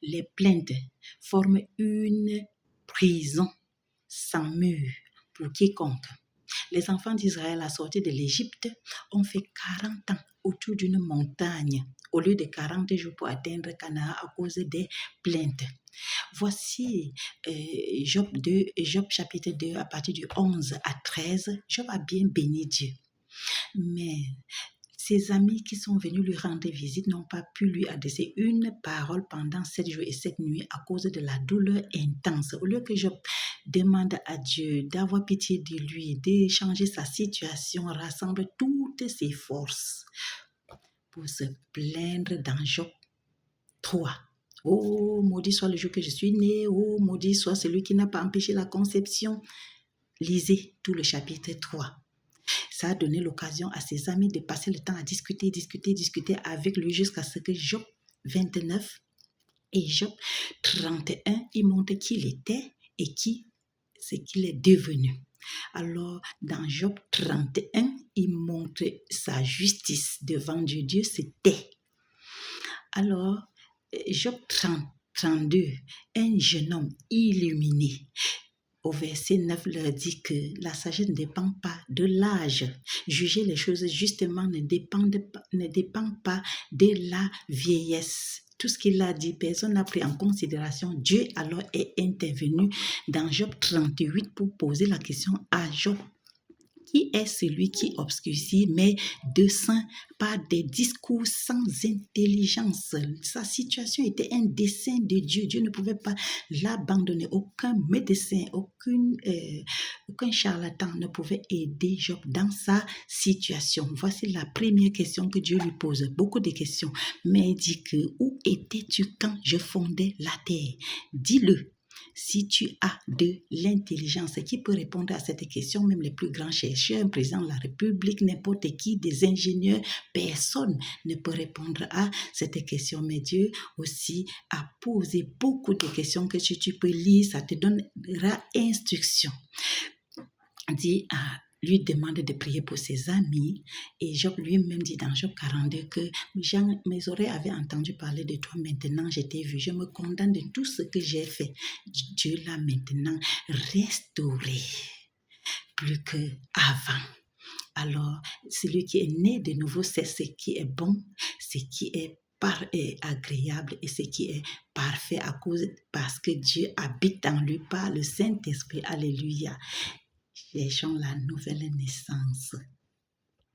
Les plaintes forment une prison sans mur pour quiconque. Les enfants d'Israël, à sortir de l'Égypte, ont fait 40 ans autour d'une montagne, au lieu de 40 jours pour atteindre Canaan à cause des plaintes. Voici Job chapitre 2, à partir du 11 à 13. Job a bien béni Dieu. Mais ses amis qui sont venus lui rendre visite n'ont pas pu lui adresser une parole pendant 7 jours et 7 nuits à cause de la douleur intense. Au lieu que Job demande à Dieu d'avoir pitié de lui, de changer sa situation, rassemble toutes ses forces pour se plaindre dans Job 3. Oh, maudit soit le jour que je suis né. Oh, maudit soit celui qui n'a pas empêché la conception. Lisez tout le chapitre 3. Ça a donné l'occasion à ses amis de passer le temps à discuter avec lui jusqu'à ce que Job 29 et Job 31, il montre qui il était et ce qu'il est devenu. Alors, dans Job 31, il montre sa justice devant Dieu. Dieu se tait. Alors, Job 32, un jeune homme illuminé, au verset 9, leur dit que la sagesse ne dépend pas de l'âge. Juger les choses justement ne dépend pas de la vieillesse. Tout ce qu'il a dit, personne n'a pris en considération. Dieu alors est intervenu dans Job 38 pour poser la question à Job. Qui est celui qui obscurcit mes desseins par des discours sans intelligence? Sa situation était un dessein de Dieu. Dieu ne pouvait pas l'abandonner. Aucun médecin, aucun charlatan ne pouvait aider Job dans sa situation. Voici la première question que Dieu lui pose. Beaucoup de questions. Mais il dit que où étais-tu quand je fondais la terre? Dis-le. Si tu as de l'intelligence, qui peut répondre à cette question? Même les plus grands chercheurs, un président de la République, n'importe qui, des ingénieurs, personne ne peut répondre à cette question. Mais Dieu aussi a posé beaucoup de questions que tu peux lire, ça te donnera instruction. Dit lui demande de prier pour ses amis et Job lui-même dit dans Job 42 que mes oreilles avaient entendu parler de toi, maintenant je t'ai vu, je me condamne de tout ce que j'ai fait. Dieu l'a maintenant restauré plus qu'avant. Alors, celui qui est né de nouveau, c'est ce qui est bon, ce qui est agréable et ce qui est parfait parce que Dieu habite en lui par le Saint-Esprit. Alléluia. Cherchons la nouvelle naissance.